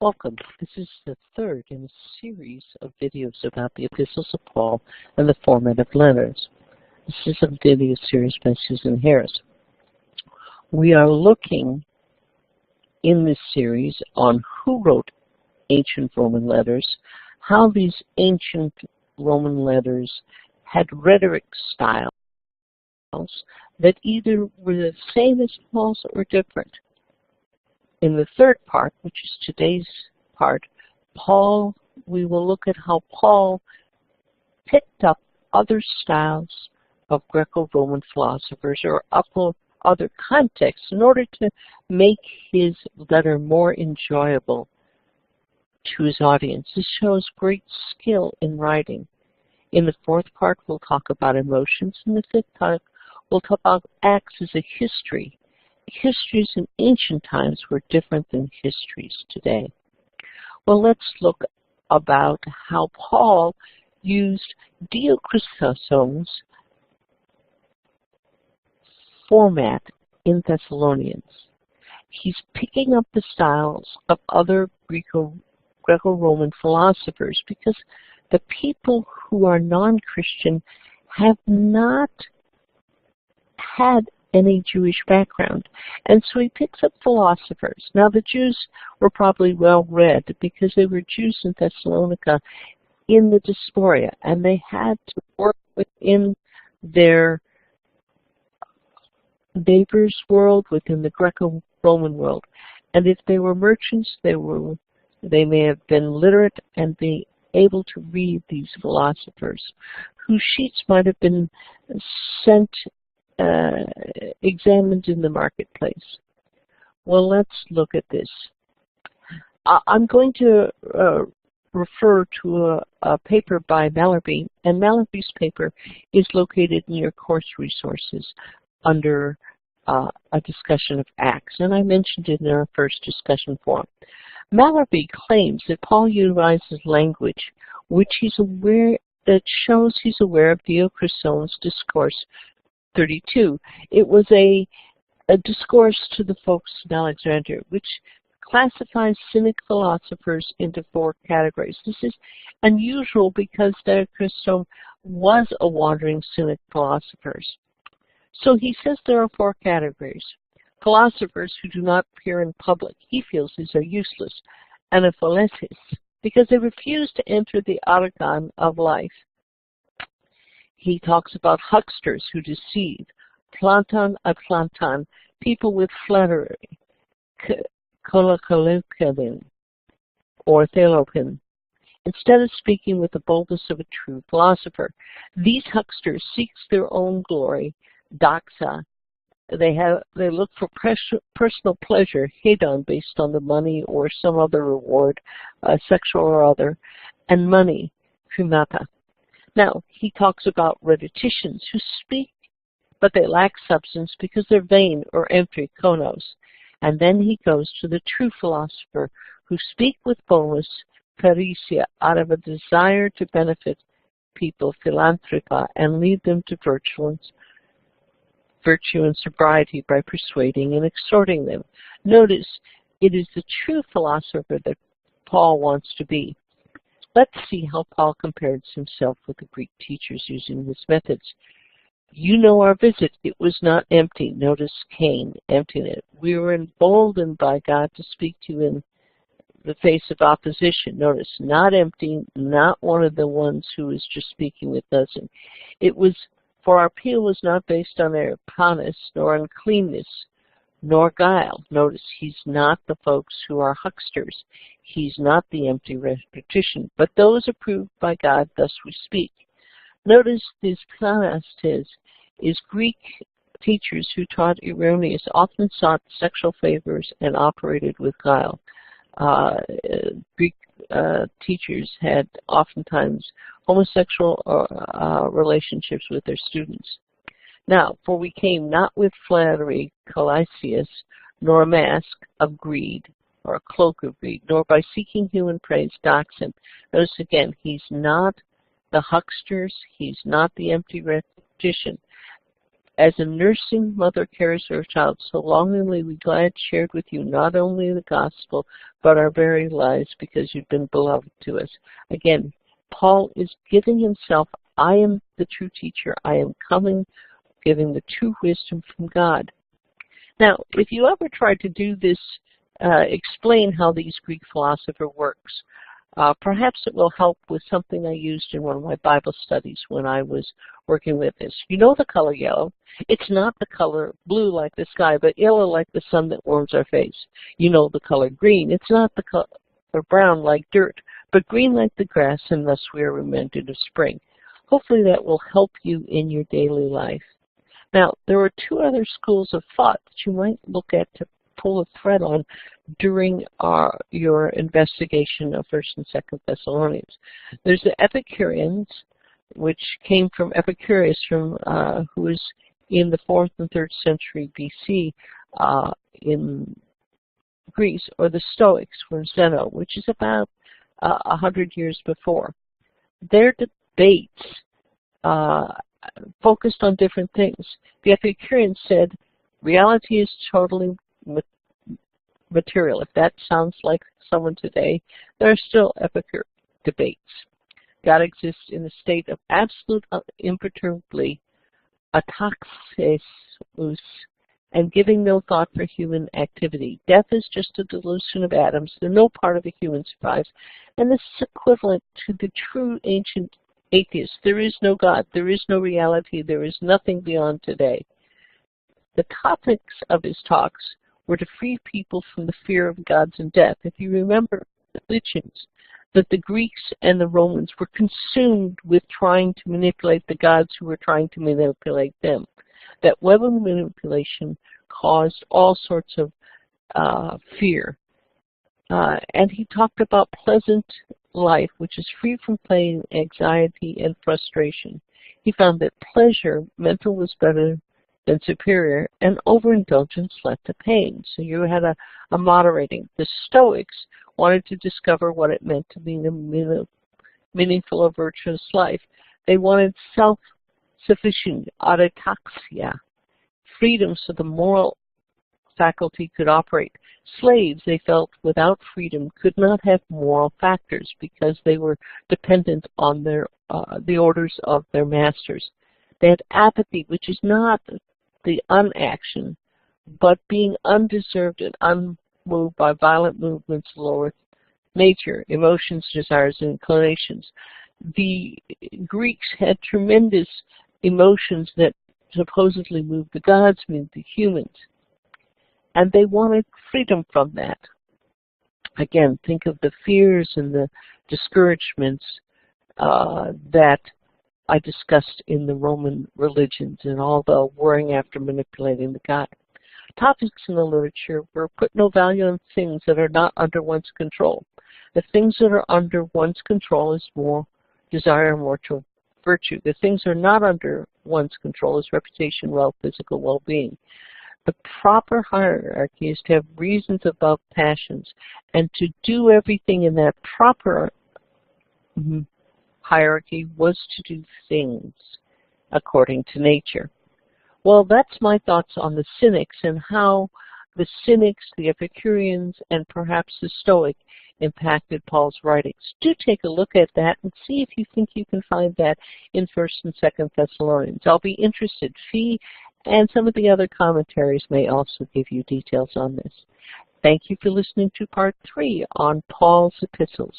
Welcome. This is the third in a series of videos about the Epistles of Paul and the format of letters. This is a video series by Susan Hares. We are looking in this series on who wrote ancient Roman letters, how these ancient Roman letters had rhetoric styles that either were the same as Paul's or different. In the third part, which is today's part, we will look at how Paul picked up other styles of Greco-Roman philosophers or other contexts in order to make his letter more enjoyable to his audience. This shows great skill in writing. In the fourth part, we'll talk about emotions. In the fifth part, we'll talk about Acts as a history. Histories in ancient times were different than histories today. Well, let's look about how Paul used Dio Chrysostom's format in Thessalonians. He's picking up the styles of other Greco-Roman philosophers because the people who are non-Christian have not had any Jewish background. And so he picks up philosophers. Now the Jews were probably well read because they were Jews in Thessalonica in the diaspora, and they had to work within their neighbors' world, within the Greco-Roman world. And if they were merchants, they may have been literate and be able to read these philosophers, whose sheets might have been examined in the marketplace. Well, let's look at this. I'm going to refer to a paper by Mallarby, and Mallarby's paper is located in your course resources under a discussion of Acts, and I mentioned it in our first discussion forum. Mallarby claims that Paul utilizes language which that shows he's aware of Dio Chrysostom's discourse 32. It was a discourse to the folks in Alexandria, which classifies Cynic philosophers into four categories. This is unusual because Dio Chrysostom was a wandering Cynic philosopher. So he says there are four categories. Philosophers who do not appear in public. He feels these are useless. Anaphylaxis, because they refuse to enter the octagon of life. He talks about hucksters who deceive, planton ad planton, people with flattery, kolokolokalin, or thelopin, instead of speaking with the boldness of a true philosopher. These hucksters seek their own glory, doxa. They look for personal pleasure, hedon, based on the money or some other reward, sexual or other, and money, primata. Now, he talks about rhetoricians who speak, but they lack substance because they're vain or empty, konos. And then he goes to the true philosopher who speak with boldness, parisia, out of a desire to benefit people, philanthropa, and lead them to virtue and sobriety by persuading and exhorting them. Notice, it is the true philosopher that Paul wants to be. Let's see how Paul compares himself with the Greek teachers using his methods. You know our visit. It was not empty. Notice Cain, emptiness. We were emboldened by God to speak to you in the face of opposition. Notice, not empty, not one of the ones who is just speaking with us. It was, for our appeal was not based on their panis, nor uncleanness, nor guile. Notice, he's not the folks who are hucksters. He's not the empty repetition, but those approved by God, thus we speak. Notice this planastes is Greek teachers who taught erroneous, often sought sexual favors, and operated with guile. Greek teachers had oftentimes homosexual relationships with their students. Now, for we came not with flattery, Calaisius, nor a mask of greed, or a cloak of greed, nor by seeking human praise, doxin. Notice again, he's not the hucksters, he's not the empty repetition. As a nursing mother cares for her child, so longingly we glad shared with you not only the gospel, but our very lives, because you've been beloved to us. Again, Paul is giving himself, I am the true teacher. I am coming, giving the true wisdom from God. Now, if you ever try to do this, explain how these Greek philosopher works, perhaps it will help with something I used in one of my Bible studies when I was working with this. You know the color yellow. It's not the color blue like the sky, but yellow like the sun that warms our face. You know the color green. It's not the color brown like dirt, but green like the grass, and thus we are reminded of spring. Hopefully that will help you in your daily life. Now, there are two other schools of thought that you might look at to pull a thread on during your investigation of 1st and 2nd Thessalonians. There's the Epicureans, which came from Epicurus, who was in the 4th and 3rd century BC in Greece, or the Stoics from Zeno, which is about 100 years before. Their debates focused on different things. The Epicureans said reality is totally material. If that sounds like someone today, there are still Epicure debates. God exists in a state of absolute imperturbability, ataxis, and giving no thought for human activity. Death is just a delusion of atoms. No part of a human survives. And this is equivalent to the true ancient atheist. There is no God. There is no reality. There is nothing beyond today. The topics of his talks were to free people from the fear of gods and death. If you remember the religions, that the Greeks and the Romans were consumed with trying to manipulate the gods who were trying to manipulate them. That web of manipulation caused all sorts of fear. And he talked about pleasant life, which is free from pain, anxiety, and frustration. He found that pleasure, mental, was better than superior, and overindulgence led to pain. So you had a moderating. The Stoics wanted to discover what it meant to be a meaningful or virtuous life. They wanted self-sufficient, autotaxia, freedom so the moral faculty could operate. Slaves, they felt, without freedom could not have moral factors because they were dependent on the orders of their masters. They had apathy, which is not the unaction, but being undeserved and unmoved by violent movements of lower nature, emotions, desires, and inclinations. The Greeks had tremendous emotions that supposedly moved the gods, moved the humans, and they wanted freedom from that. Again, think of the fears and the discouragements that I discussed in the Roman religions and all the worrying after manipulating the god. Topics in the literature were put no value on things that are not under one's control. The things that are under one's control is more desire and more virtue. The things that are not under one's control is reputation, wealth, physical well-being. The proper hierarchy is to have reasons above passions and to do everything in that proper hierarchy was to do things according to nature. Well, that's my thoughts on the Cynics and how the Cynics, the Epicureans, and perhaps the Stoic impacted Paul's writings. Do take a look at that and see if you think you can find that in 1st and 2nd Thessalonians. I'll be interested. Fee and some of the other commentaries may also give you details on this. Thank you for listening to part 3 on Paul's epistles.